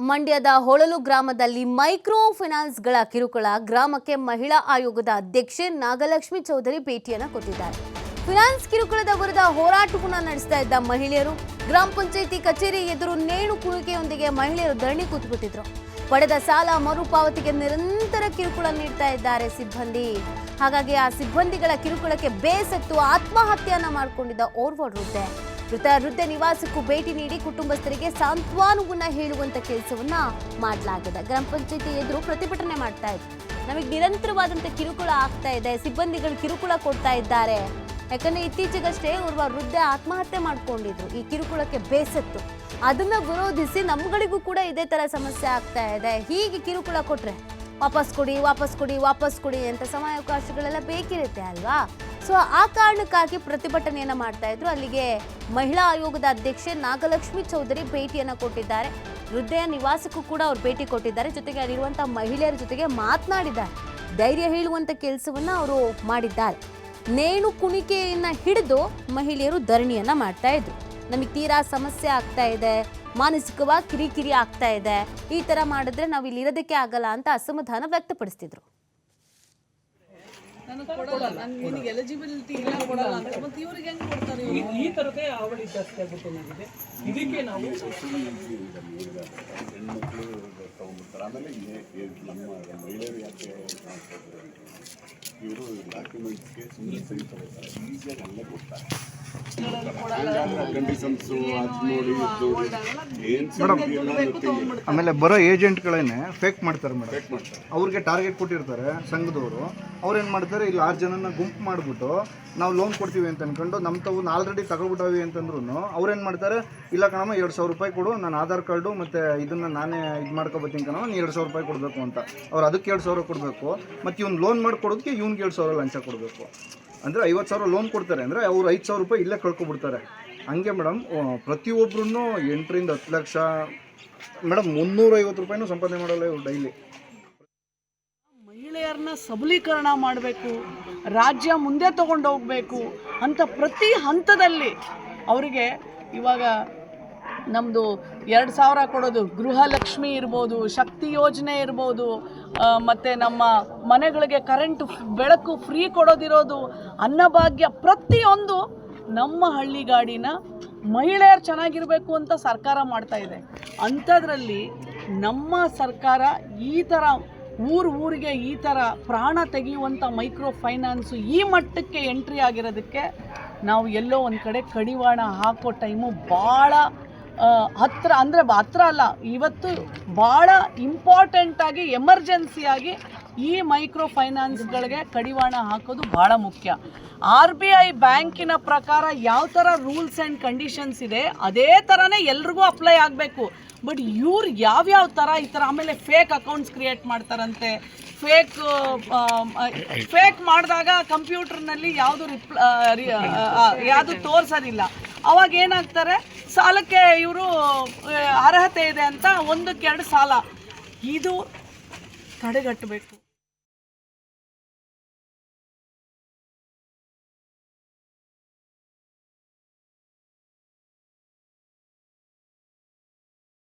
ಮಂಡ್ಯದ ಹೊಳಲು ಗ್ರಾಮದಲ್ಲಿ ಮೈಕ್ರೋ ಫೈನಾನ್ಸ್ಗಳ ಕಿರುಕುಳ ಗ್ರಾಮಕ್ಕೆ ಮಹಿಳಾ ಆಯೋಗದ ಅಧ್ಯಕ್ಷೆ ನಾಗಲಕ್ಷ್ಮಿ ಚೌಧರಿ ಭೇಟಿಯನ್ನು ಕೊಟ್ಟಿದ್ದಾರೆ. ಫೈನಾನ್ಸ್ ಕಿರುಕುಳದ ವಿರುದ್ಧ ಹೋರಾಟವನ್ನು ನಡೆಸ್ತಾ ಇದ್ದ ಮಹಿಳೆಯರು ಗ್ರಾಮ ಪಂಚಾಯಿತಿ ಕಚೇರಿ ಎದುರು ನೇಣು ಕುಣಿಕೆಯೊಂದಿಗೆ ಮಹಿಳೆಯರು ಧರಣಿ ಕೂತ್ಬಿಟ್ಟಿದ್ರು. ಪಡೆದ ಸಾಲ ಮರುಪಾವತಿಗೆ ನಿರಂತರ ಕಿರುಕುಳ ನೀಡ್ತಾ ಇದ್ದಾರೆ ಸಿಬ್ಬಂದಿ. ಹಾಗಾಗಿ ಆ ಸಿಬ್ಬಂದಿಗಳ ಕಿರುಕುಳಕ್ಕೆ ಬೇಸತ್ತು ಆತ್ಮಹತ್ಯೆಯನ್ನ ಮಾಡಿಕೊಂಡಿದ್ದ ಓರ್ವ ವೃದ್ಧೆ ನಿವಾಸಕ್ಕೂ ಭೇಟಿ ನೀಡಿ ಕುಟುಂಬಸ್ಥರಿಗೆ ಸಾಂತ್ವನವನ್ನ ಹೇಳುವಂತ ಕೆಲಸವನ್ನ ಮಾಡಲಾಗಿದೆ. ಗ್ರಾಮ ಪಂಚಾಯಿತಿ ಎದುರು ಪ್ರತಿಭಟನೆ ಮಾಡ್ತಾ ಇದ್ರು. ನಮಗೆ ನಿರಂತರವಾದಂತ ಕಿರುಕುಳ ಆಗ್ತಾ ಇದೆ, ಸಿಬ್ಬಂದಿಗಳು ಕಿರುಕುಳ ಕೊಡ್ತಾ ಇದ್ದಾರೆ. ಯಾಕಂದ್ರೆ ಇತ್ತೀಚೆಗಷ್ಟೇ ಓರ್ವ ವೃದ್ಧೆ ಆತ್ಮಹತ್ಯೆ ಮಾಡ್ಕೊಂಡಿದ್ರು. ಈ ಕಿರುಕುಳಕ್ಕೆ ಬೇಸತ್ತು ಅದನ್ನ ವಿರೋಧಿಸಿ ನಮ್ಗಳಿಗೂ ಕೂಡ ಇದೇ ತರ ಸಮಸ್ಯೆ ಆಗ್ತಾ ಇದೆ. ಹೀಗೆ ಕಿರುಕುಳ ಕೊಟ್ರೆ ವಾಪಸ್ ಕೊಡಿ ಅಂತ ಸಮಯಾವಕಾಶಗಳೆಲ್ಲ ಬೇಕಿರುತ್ತೆ ಅಲ್ವಾ? ಸೊ ಆ ಕಾರಣಕ್ಕಾಗಿ ಪ್ರತಿಭಟನೆಯನ್ನ ಮಾಡ್ತಾ ಇದ್ರು. ಅಲ್ಲಿಗೆ ಮಹಿಳಾ ಆಯೋಗದ ಅಧ್ಯಕ್ಷೆ ನಾಗಲಕ್ಷ್ಮಿ ಚೌಧರಿ ಭೇಟಿಯನ್ನ ಕೊಟ್ಟಿದ್ದಾರೆ. ವೃದ್ಧೆಯ ನಿವಾಸಕ್ಕೂ ಕೂಡ ಅವ್ರು ಭೇಟಿ ಕೊಟ್ಟಿದ್ದಾರೆ. ಜೊತೆಗೆ ಅಲ್ಲಿರುವಂತಹ ಮಹಿಳೆಯರ ಜೊತೆಗೆ ಮಾತನಾಡಿದ್ದಾರೆ. ಧೈರ್ಯ ಹೇಳುವಂತ ಕೆಲಸವನ್ನ ಅವರು ಮಾಡಿದ್ದಾರೆ. ನೇಣು ಕುಣಿಕೆಯನ್ನ ಹಿಡಿದು ಮಹಿಳೆಯರು ಧರಣಿಯನ್ನ ಮಾಡ್ತಾ ಇದ್ರು. ನಮಗೆ ತೀರಾ ಸಮಸ್ಯೆ ಆಗ್ತಾ ಇದೆ, ಮಾನಸಿಕವಾಗಿ ಕಿರಿಕಿರಿ ಆಗ್ತಾ ಇದೆ, ಈ ತರ ಮಾಡಿದ್ರೆ ನಾವು ಇಲ್ಲಿ ಇರೋದಕ್ಕೆ ಆಗಲ್ಲ ಅಂತ ಅಸಮಾಧಾನ ವ್ಯಕ್ತಪಡಿಸ್ತಿದ್ರು. ಈ ತರದೇ ಅವಳಿ ಜಾಸ್ತಿ ಆಗುತ್ತೆ ನನಗೆ. ಇದಕ್ಕೆ ನಾವು ಹೆಣ್ಮಕ್ಳು ತಗೊಂಡ್ಬಿಡ್ತಾರೆ. ಆಮೇಲೆ ನಮ್ಮ ಮಹಿಳೆಯರು ಯಾಕೆ ಇವರು ಡಾಕ್ಯುಮೆಂಟ್ಸ್ಗೆ ಸುಮ್ಮನೆ ಸರಿ ತಗೋತಾರೆ, ಈಸಿಯಾಗಿ ಅಲ್ಲೇ ಕೊಡ್ತಾರೆ. ಆಮೇಲೆ ಬರೋ ಏಜೆಂಟ್ಗಳೇನೆ ಫೇಕ್ ಮಾಡ್ತಾರೆ ಮೇಡಮ್. ಅವ್ರಿಗೆ ಟಾರ್ಗೆಟ್ ಕೊಟ್ಟಿರ್ತಾರೆ ಸಂಘದವರು. ಅವ್ರು ಏನು ಮಾಡ್ತಾರೆ, ಇಲ್ಲಿ 6 ಜನನ ಗುಂಪು ಮಾಡಿಬಿಟ್ಟು ನಾವು ಲೋನ್ ಕೊಡ್ತೀವಿ ಅಂತ ಅನ್ಕೊಂಡು ನಮ್ಮ ತಾವು ಆಲ್ರೆಡಿ ತಗೊಬಿಟ್ಟವಿ ಅಂತಂದ್ರೂ ಅವ್ರೇನು ಮಾಡ್ತಾರೆ, ಇಲ್ಲ ಕಣಮ್ಮ 2,000 ರೂಪಾಯಿ ಕೊಡು, ನಾನು ಆಧಾರ್ ಕಾರ್ಡು ಮತ್ತು ಇದನ್ನು ನಾನೇ ಇದು ಮಾಡ್ಕೊಬತ್ತೀನಿ ಕಣಮ್ಮ, ನೀ 2,000 ರೂಪಾಯಿ ಕೊಡಬೇಕು ಅಂತ. ಅವ್ರು ಅದಕ್ಕೆ 2,000 ಕೊಡಬೇಕು. ಮತ್ತು ಇವ್ನು ಲೋನ್ ಮಾಡಿಕೊಡೋದಕ್ಕೆ ಇವ್ನಿಗೆ 2,000 ಲಂಚ ಕೊಡಬೇಕು. ಅಂದರೆ 50,000 ಲೋನ್ ಕೊಡ್ತಾರೆ ಅಂದರೆ ಅವ್ರು 5,000 ರೂಪಾಯಿ ಇಲ್ಲೇ ಕಳ್ಕೊಬಿಡ್ತಾರೆ. ಹಂಗೆ ಮೇಡಮ್ ಪ್ರತಿಯೊಬ್ಬರೂ 8ರಿಂದ 10 ಲಕ್ಷ ಮೇಡಮ್ 350 ರೂಪಾಯಿನೂ ಸಂಪಾದನೆ ಮಾಡಲ್ಲ ಇವ್ರು ಡೈಲಿ. ಮಹಿಳೆಯರನ್ನ ಸಬಲೀಕರಣ ಮಾಡಬೇಕು, ರಾಜ್ಯ ಮುಂದೆ ತಗೊಂಡು ಹೋಗಬೇಕು ಅಂತ ಪ್ರತಿ ಹಂತದಲ್ಲಿ ಅವರಿಗೆ ಇವಾಗ ನಮ್ಮದು 2,000 ಕೊಡೋದು, ಗೃಹಲಕ್ಷ್ಮಿ ಇರ್ಬೋದು, ಶಕ್ತಿ ಯೋಜನೆ ಇರ್ಬೋದು, ಮತ್ತು ನಮ್ಮ ಮನೆಗಳಿಗೆ ಕರೆಂಟ್ ಬೆಳಕು ಫ್ರೀ ಕೊಡೋದಿರೋದು, ಅನ್ನಭಾಗ್ಯ, ಪ್ರತಿಯೊಂದು ನಮ್ಮ ಹಳ್ಳಿಗಾಡಿನ ಮಹಿಳೆಯರು ಚೆನ್ನಾಗಿರಬೇಕು ಅಂತ ಸರ್ಕಾರ ಮಾಡ್ತಾ ಇದೆ. ಅಂಥದ್ರಲ್ಲಿ ನಮ್ಮ ಸರ್ಕಾರ ಈ ಥರ ಊರಿಗೆ ಈ ಥರ ಪ್ರಾಣ ತೆಗೆಯುವಂಥ ಮೈಕ್ರೋ ಫೈನಾನ್ಸು ಈ ಮಟ್ಟಕ್ಕೆ ಎಂಟ್ರಿ ಆಗಿರೋದಕ್ಕೆ ನಾವು ಎಲ್ಲೋ ಒಂದು ಕಡೆ ಕಡಿವಾಣ ಹಾಕೋ ಟೈಮು ಭಾಳ ಹತ್ತಿರ, ಅಂದರೆ ಹತ್ತಿರ ಅಲ್ಲ, ಇವತ್ತು ಭಾಳ ಇಂಪಾರ್ಟೆಂಟಾಗಿ ಎಮರ್ಜೆನ್ಸಿಯಾಗಿ ಈ ಮೈಕ್ರೋ ಫೈನಾನ್ಸ್ಗಳಿಗೆ ಕಡಿವಾಣ ಹಾಕೋದು ಭಾಳ ಮುಖ್ಯ. RBI ಬ್ಯಾಂಕಿನ ಪ್ರಕಾರ ಯಾವ ಥರ ರೂಲ್ಸ್ ಆ್ಯಂಡ್ ಕಂಡೀಷನ್ಸ್ ಇದೆ ಅದೇ ಥರನೇ ಎಲ್ರಿಗೂ ಅಪ್ಲೈ ಆಗಬೇಕು. ಬಟ್ ಇವ್ರು ಯಾವ್ಯಾವ ಥರ ಈ ಥರ ಆಮೇಲೆ ಫೇಕ್ ಅಕೌಂಟ್ಸ್ ಕ್ರಿಯೇಟ್ ಮಾಡ್ತಾರಂತೆ. ಫೇಕ್ ಮಾಡಿದಾಗ ಕಂಪ್ಯೂಟರ್ನಲ್ಲಿ ಯಾವುದು ತೋರಿಸೋದಿಲ್ಲ. ಅವಾಗ ಏನಾಗ್ತಾರೆ, ಸಾಲಕ್ಕೆ ಇವರು ಅರ್ಹತೆ ಇದೆ ಅಂತ 1-2 ಸಾಲ. ಇದು ತಡೆಗಟ್ಟಬೇಕು.